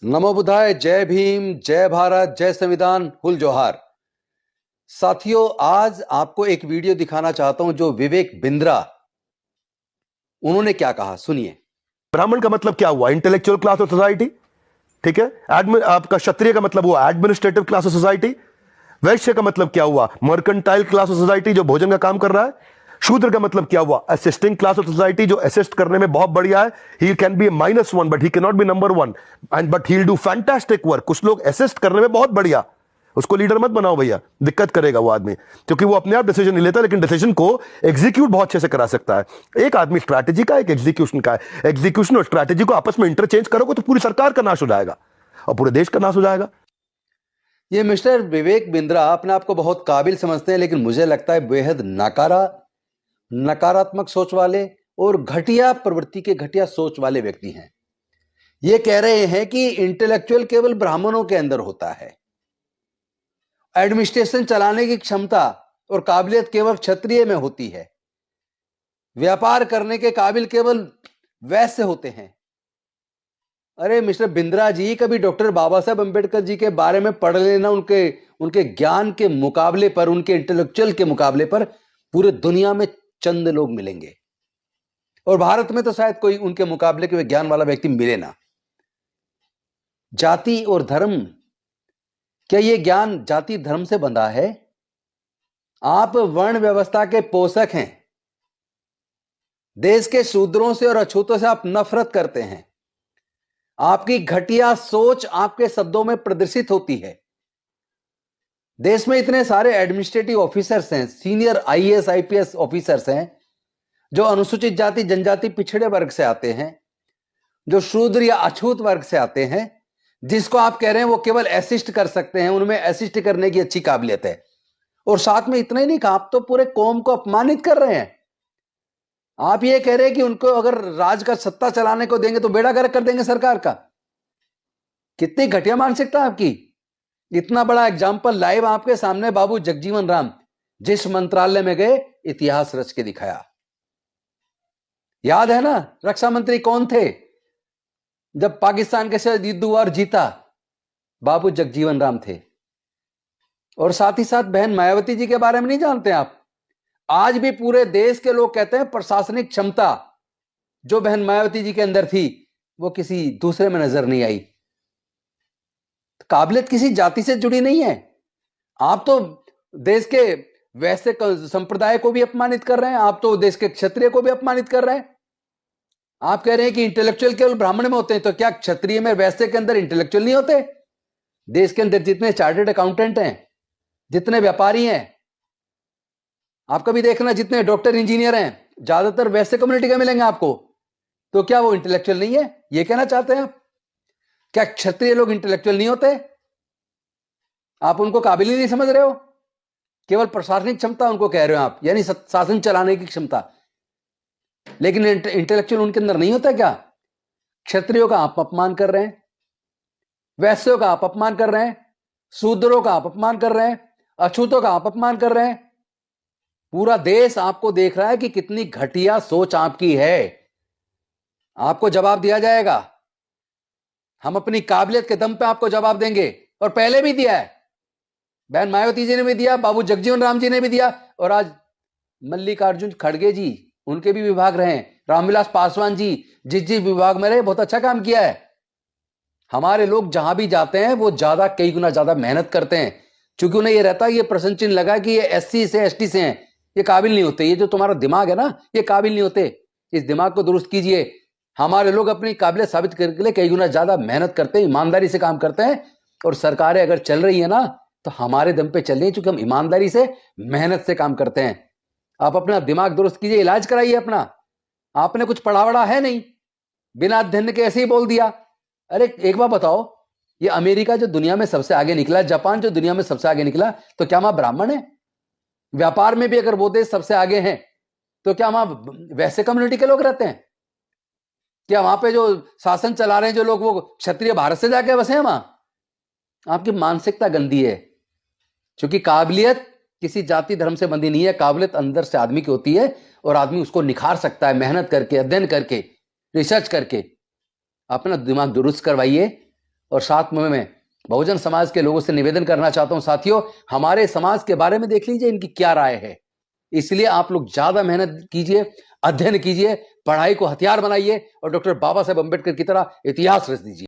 नमो बुद्धाय। जय भीम, जय भारत, जय संविधान, हुल जोहार। साथियों, आज आपको एक वीडियो दिखाना चाहता हूं जो विवेक बिंद्रा, उन्होंने क्या कहा, सुनिए। ब्राह्मण का मतलब क्या हुआ? Intellectual class of society. ठीक है। आपका क्षत्रिय का मतलब हुआ एडमिनिस्ट्रेटिव क्लास ऑफ सोसाइटी। वैश्य का मतलब क्या हुआ? मर्केंटाइल क्लास ऑफ सोसाइटी, जो भोजन का काम कर रहा है। शूद्र का मतलब क्या हुआ? असिस्टिंग क्लास ऑफ सोसाइटी, जो असिस्ट करने में बहुत बढ़िया है। He can be -1 but he can not be number 1 and but he will do fantastic work. कुछ लोग असिस्ट करने में बहुत बढ़िया, उसको लीडर मत बनाओ भैया, दिक्कत करेगा वो आदमी, क्योंकि वो अपने आप डिसीजन नहीं लेता, लेकिन डिसीजन को एग्जीक्यूट बहुत अच्छे से करा सकता है। एक आदमी स्ट्रैटेजी का, एक एग्जीक्यूशन का है। एग्जीक्यूशन और स्ट्रैटेजी को आपस में इंटरचेंज करोगे तो पूरी सरकार का नाश हो जाएगा और पूरे देश का नाश हो जाएगा। ये मिस्टर विवेक बिंद्रा अपने आप को बहुत काबिल समझते हैं, लेकिन मुझे लगता है बेहद नकारात्मक सोच वाले और घटिया प्रवृत्ति के, घटिया सोच वाले व्यक्ति हैं। ये कह रहे हैं कि इंटेलेक्चुअल केवल ब्राह्मणों के अंदर होता है, एडमिनिस्ट्रेशन चलाने की क्षमता और काबिलियत केवल क्षत्रिय में होती है, व्यापार करने के काबिल केवल वैश्य होते हैं। अरे मिस्टर बिंद्रा जी, कभी डॉक्टर बाबा साहब अंबेडकर जी के बारे में पढ़ लेना। उनके ज्ञान के मुकाबले पर, उनके इंटेलेक्चुअल के मुकाबले पर पूरे दुनिया में चंद लोग मिलेंगे, और भारत में तो शायद कोई उनके मुकाबले के ज्ञान वाला व्यक्ति मिले ना। जाति और धर्म, क्या ये ज्ञान जाति धर्म से बंधा है? आप वर्ण व्यवस्था के पोषक हैं। देश के शूद्रों से और अछूतों से आप नफरत करते हैं। आपकी घटिया सोच आपके शब्दों में प्रदर्शित होती है। देश में इतने सारे एडमिनिस्ट्रेटिव ऑफिसर्स हैं, सीनियर आईएएस आईपीएस ऑफिसर्स हैं, जो अनुसूचित जाति जनजाति पिछड़े वर्ग से आते हैं, जो शूद्र या अछूत वर्ग से आते हैं, जिसको आप कह रहे हैं वो केवल असिस्ट कर सकते हैं, उनमें असिस्ट करने की अच्छी काबिलियत है। और साथ में इतना ही नहीं कहा, आप तो पूरे कौम को अपमानित कर रहे हैं। आप ये कह रहे हैं कि उनको अगर राज का सत्ता चलाने को देंगे तो बेड़ा गर्क कर देंगे सरकार का। कितनी घटिया मानसिकता आपकी। इतना बड़ा एग्जाम्पल लाइव आपके सामने बाबू जगजीवन राम जिस मंत्रालय में गए, इतिहास रच के दिखाया। याद है ना, रक्षा मंत्री कौन थे जब पाकिस्तान के साथ युद्ध हुआ और जीता? बाबू जगजीवन राम थे। और साथ ही साथ बहन मायावती जी के बारे में नहीं जानते आप? आज भी पूरे देश के लोग कहते हैं प्रशासनिक क्षमता जो बहन मायावती जी के अंदर थी वो किसी दूसरे में नजर नहीं आई। काबिलियत किसी जाति से जुड़ी नहीं है। आप तो देश के वैसे संप्रदाय को भी अपमानित कर रहे हैं, आप तो देश के क्षत्रिय को भी अपमानित कर रहे हैं। आप कह रहे हैं कि इंटेलेक्चुअल केवल ब्राह्मण में होते हैं, तो क्या क्षत्रिय में, वैश्य के अंदर इंटेलेक्चुअल नहीं होते? देश के अंदर जितने चार्टर्ड अकाउंटेंट हैं, जितने व्यापारी हैं, आप कभी देखना जितने डॉक्टर इंजीनियर हैं, ज्यादातर वैश्य कम्युनिटी के मिलेंगे आपको। तो क्या वो इंटेलेक्चुअल नहीं है? ये कहना चाहते हैं आप? क्या क्षत्रिय लोग इंटेलेक्चुअल नहीं होते? आप उनको काबिल ही नहीं समझ रहे हो? केवल प्रशासनिक क्षमता उनको कह रहे हो आप, यानी शासन चलाने की क्षमता, लेकिन इंटेलेक्चुअल उनके अंदर नहीं होता क्या? क्षत्रियों का आप अपमान कर रहे हैं, वैश्यों का आप अपमान कर रहे हैं, शूद्रों का आप अपमान कर रहे हैं, अछूतों का आप अपमान कर रहे हैं। पूरा देश आपको देख रहा है कि कितनी घटिया सोच आपकी है। आपको जवाब दिया जाएगा। हम अपनी काबिलियत के दम पे आपको जवाब देंगे, और पहले भी दिया है। बहन मायावती जी ने भी दिया, बाबू जगजीवन राम जी ने भी दिया, और आज मल्लिकार्जुन खड़गे जी, उनके भी विभाग रहे, रामविलास पासवान जी जिस विभाग में रहे, बहुत अच्छा काम किया है। हमारे लोग जहां भी जाते हैं वो ज्यादा, कई गुना ज्यादा मेहनत करते हैं, क्योंकि उन्हें ये रहता है, ये प्रश्न चिन्ह लगा कि ये एससी से एसटी से हैं, ये काबिल नहीं होते। ये जो तुम्हारा दिमाग है ना, ये काबिल नहीं होते। इस दिमाग को दुरुस्त कीजिए। हमारे लोग अपनी काबिलियत साबित करने के लिए कई गुना ज्यादा मेहनत करते हैं, ईमानदारी से काम करते हैं, और सरकारें अगर चल रही है ना तो हमारे दम पे चल रही है, क्योंकि हम ईमानदारी से, मेहनत से काम करते हैं। आप अपना दिमाग दुरुस्त कीजिए, इलाज कराइए अपना। आपने कुछ पढ़ा वढ़ा है नहीं, बिना अध्ययन के ऐसे ही बोल दिया। अरे एक बात बताओ, ये अमेरिका जो दुनिया में सबसे आगे निकला, जापान जो दुनिया में सबसे आगे निकला, तो क्या वहां ब्राह्मण है? व्यापार में भी अगर वो देश सबसे आगे हैं, तो क्या वहां वैसे कम्युनिटी के लोग रहते हैं? क्या वहां पे जो शासन चला रहे हैं जो लोग, वो क्षत्रिय भारत से जाके बसे हैं वहां? आपकी मानसिकता गंदी है, क्योंकि काबिलियत किसी जाति धर्म से बंधी नहीं है। काबिलियत अंदर से आदमी की होती है, और आदमी उसको निखार सकता है मेहनत करके, अध्ययन करके, रिसर्च करके। अपना दिमाग दुरुस्त करवाइए, और साथ में मैं बहुजन समाज के लोगों से निवेदन करना चाहता हूं, साथियों हमारे समाज के बारे में देख लीजिए इनकी क्या राय है। इसलिए आप लोग ज्यादा मेहनत कीजिए, अध्ययन कीजिए, पढ़ाई को हथियार बनाइए और डॉक्टर बाबा साहेब अंबेडकर की तरह इतिहास रच दीजिए।